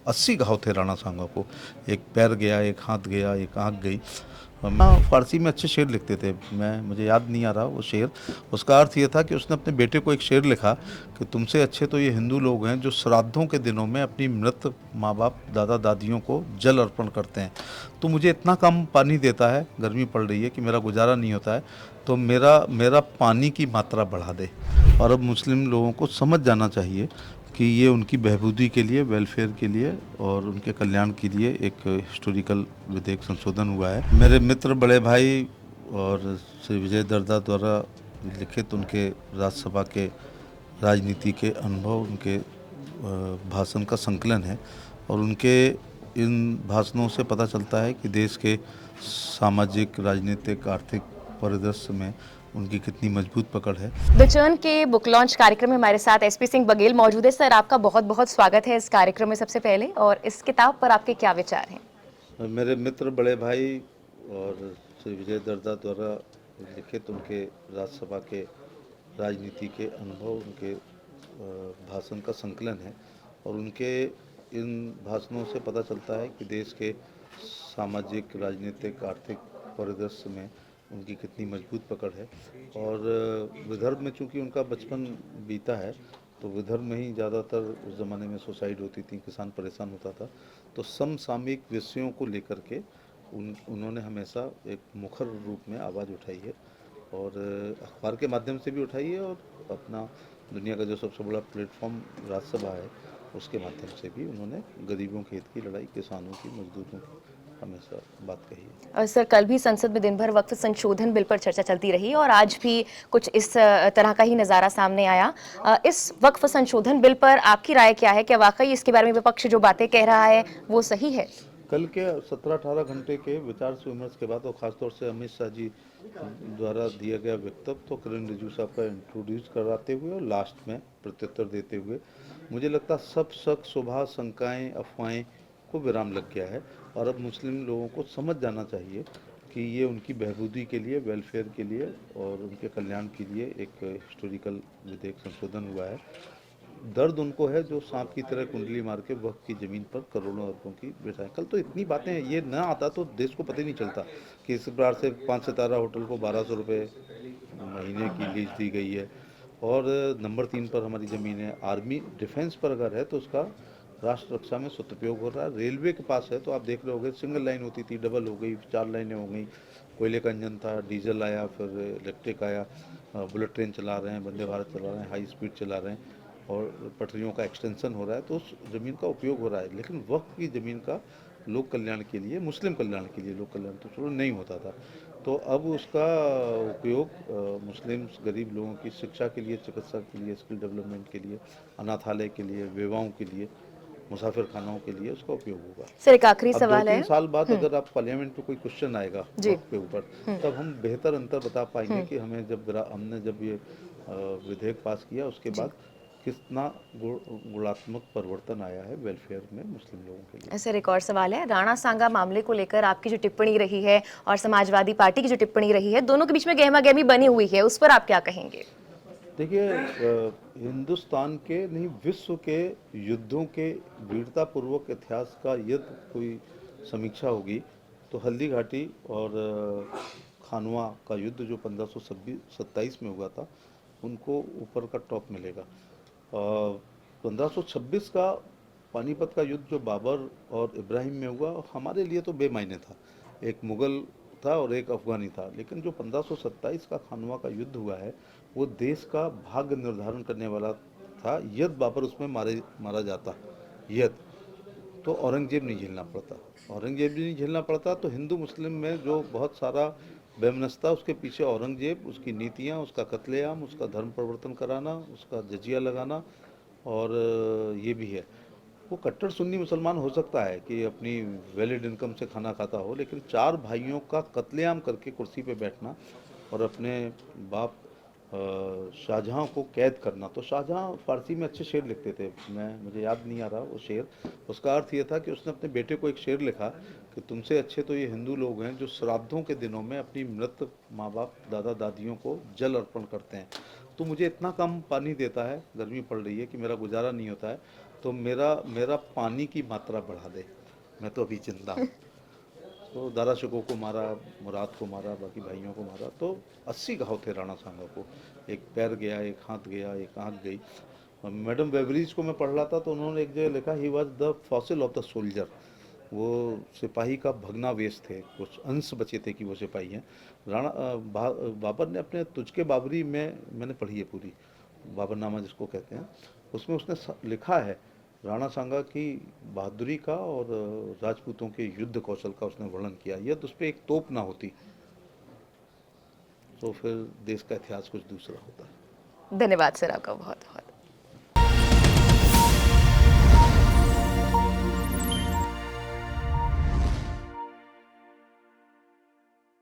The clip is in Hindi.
80 घाव थे राणा सांगा को। एक पैर गया, एक हाथ गया, एक आँख गई। हाँ, फारसी में अच्छे शेर लिखते थे। मुझे याद नहीं आ रहा वो शेर। उसका अर्थ ये था कि उसने अपने बेटे को एक शेर लिखा कि तुमसे अच्छे तो ये हिंदू लोग हैं जो श्राद्धों के दिनों में अपनी मृत माँ बाप दादा दादियों को जल अर्पण करते हैं। तो मुझे इतना कम पानी देता है, गर्मी पड़ रही है, कि मेरा गुजारा नहीं होता है, तो मेरा मेरा पानी की मात्रा बढ़ा दे। और अब मुस्लिम लोगों को समझ जाना चाहिए कि ये उनकी बहबूदी के लिए, वेलफेयर के लिए और उनके कल्याण के लिए एक हिस्टोरिकल विधेयक संशोधन हुआ है। मेरे मित्र, बड़े भाई और श्री विजय दर्दा द्वारा लिखित उनके राज्यसभा के राजनीति के अनुभव, उनके भाषण का संकलन है। और उनके इन भाषणों से पता चलता है कि देश के सामाजिक, राजनीतिक, आर्थिक परिदृश्य में उनकी कितनी मजबूत पकड़ है। द चर्न के बुक लॉन्च कार्यक्रम में हमारे साथ एसपी सिंह बघेल मौजूद है। सर, आपका बहुत बहुत स्वागत है इस कार्यक्रम में सबसे पहले, और इस किताब पर आपके क्या विचार हैं? मेरे मित्र, बड़े भाई और श्री विजय दर्दा द्वारा लिखित उनके राज्यसभा के राजनीति के अनुभव, उनके भाषण का संकलन है। और उनके इन भाषणों से पता चलता है कि देश के सामाजिक, राजनीतिक, आर्थिक परिदृश्य में उनकी कितनी मजबूत पकड़ है। और विदर्भ में चूंकि उनका बचपन बीता है, तो विदर्भ में ही ज़्यादातर उस ज़माने में सुसाइड होती थी, किसान परेशान होता था। तो समसामयिक विषयों को लेकर के उन्होंने हमेशा एक मुखर रूप में आवाज़ उठाई है। और अखबार के माध्यम से भी उठाई है, और अपना दुनिया का जो सबसे बड़ा प्लेटफॉर्म राज्यसभा है उसके माध्यम से भी उन्होंने गरीबों के हित की लड़ाई, किसानों की, मजदूरों की हमेशा बात कही है। और सर, कल भी संसद में दिन भर वक्फ संशोधन बिल पर चर्चा चलती रही और आज भी कुछ इस तरह का ही नज़ारा सामने आया। इस वक्फ संशोधन बिल पर आपकी राय क्या है? क्या वाकई इसके बारे में विपक्ष जो बातें कह रहा है वो सही है? कल के 17-18 घंटे के विचार से विमर्श के बाद, और ख़ासतौर से अमित शाह जी द्वारा दिया गया वक्तव्य, तो किरण रिजिजू साहब का इंट्रोड्यूस कराते हुए और लास्ट में प्रत्युत्तर देते हुए, मुझे लगता सब शक, शुबह, शंकाएँ, अफवाहें को विराम लग गया है। और अब मुस्लिम लोगों को समझ जाना चाहिए कि ये उनकी बहबूदी के लिए, वेलफेयर के लिए और उनके कल्याण के लिए एक हिस्टोरिकल विधेयक संशोधन हुआ है। दर्द उनको है जो सांप की तरह कुंडली मार के वक्त की ज़मीन पर करोड़ों अरबों की बिठाएं। कल तो इतनी बातें हैं, ये ना आता तो देश को पता ही नहीं चलता कि इस बार से 5 सितारा होटल को 1200 रुपये महीने की लीज दी गई है। और नंबर 3 पर हमारी ज़मीन है। आर्मी डिफेंस पर अगर है तो उसका राष्ट्र रक्षा में सदुपयोग हो रहा है। रेलवे के पास है तो आप देख रहे होगे, सिंगल लाइन होती थी, डबल हो गई, 4 लाइनें हो गई। कोयले का इंजन था, डीजल आया, फिर इलेक्ट्रिक आया। बुलेट ट्रेन चला रहे हैं, वंदे भारत चला रहे हैं, हाई स्पीड चला रहे हैं, और पटरियों का एक्सटेंशन हो रहा है। तो उस ज़मीन का उपयोग हो रहा है। लेकिन वक्त की ज़मीन का लोक कल्याण के लिए, मुस्लिम कल्याण के लिए, लोक कल्याण तो चलो नहीं होता था। तो अब उसका उपयोग मुस्लिम गरीब लोगों की शिक्षा के लिए, चिकित्सा के लिए, स्किल डेवलपमेंट के लिए, अनाथालय के लिए, विवाहों के लिए, मुसाफिर खानाओं के लिए उसका उपयोग होगा। सर, एक आखिरी अब दो सवाल है। तीन साल बाद अगर आप पार्लियामेंट में कोई क्वेश्चन आएगा जी। वक्त के ऊपर, तब हम बेहतर अंतर बता पाएंगे कि हमने जब ये विधेयक पास किया उसके जी। बाद कितना गुणात्मक परिवर्तन आया है वेलफेयर में मुस्लिम लोगों के लिए। सर, एक और सवाल है। राणा सांगा मामले को लेकर आपकी जो टिप्पणी रही है और समाजवादी पार्टी की जो टिप्पणी रही है, दोनों के बीच में गहमा गहमी बनी हुई है, उस पर आप क्या कहेंगे? देखिए, हिंदुस्तान के नहीं, विश्व के युद्धों के वीरतापूर्वक इतिहास का यदि कोई समीक्षा होगी तो हल्दी घाटी और खानवा का युद्ध जो 1527 में हुआ था, उनको ऊपर का टॉप मिलेगा। 1526 का पानीपत का युद्ध जो बाबर और इब्राहिम में हुआ, हमारे लिए तो बेमायने था। एक मुगल था और एक अफगानी था। लेकिन जो 1527 का खानवा का युद्ध हुआ है, वो देश का भाग्य निर्धारण करने वाला था। यदि बाबर उसमें मारा जाता, यदि, तो औरंगजेब नहीं झेलना पड़ता। औरंगजेब नहीं झेलना पड़ता तो हिंदू मुस्लिम में जो बहुत सारा वैमनस्यता, उसके पीछे औरंगजेब, उसकी नीतियाँ, उसका कत्लेआम, उसका धर्म परिवर्तन कराना, उसका जजिया लगाना, और ये भी है। वो कट्टर सुन्नी मुसलमान हो सकता है कि अपनी वैलिड इनकम से खाना खाता हो, लेकिन 4 भाइयों का कत्लेआम करके कुर्सी पे बैठना और अपने बाप शाहजहाँ को कैद करना। तो शाहजहाँ फारसी में अच्छे शेर लिखते थे, मुझे याद नहीं आ रहा वो शेर। उसका अर्थ ये था कि उसने अपने बेटे को एक शेर लिखा कि तुमसे अच्छे तो ये हिंदू लोग हैं जो श्राद्धों के दिनों में अपनी मृत माँ बाप दादा दादियों को जल अर्पण करते हैं। तो मुझे इतना कम पानी देता है, गर्मी पड़ रही है, कि मेरा गुजारा नहीं होता है, तो मेरा मेरा पानी की मात्रा बढ़ा दे, मैं तो अभी जिंदा हूँ। तो दारा शिकोह को मारा, मुराद को मारा, बाकी भाइयों को मारा, तो 80 घाव थे राणा सांगा को। एक पैर गया, एक हाथ गया, एक आँख गई। मैडम बेवरीज को मैं पढ़ रहा था तो उन्होंने एक जगह लिखा, he was the fossil of the soldier. वो सिपाही का भग्नावशेष थे, कुछ अंश बचे थे कि वो सिपाही हैं। बाबर ने अपने तुझके बाबरी में, मैंने पढ़ी है पूरी, बाबरनामा जिसको कहते हैं, उसमें उसने लिखा है राणा सांगा की बहादुरी का और राजपूतों के युद्ध कौशल का उसने वर्णन किया। यदि उस पर एक तोप ना होती तो फिर देश का इतिहास कुछ दूसरा होता। धन्यवाद सर आपका बहुत बहुत।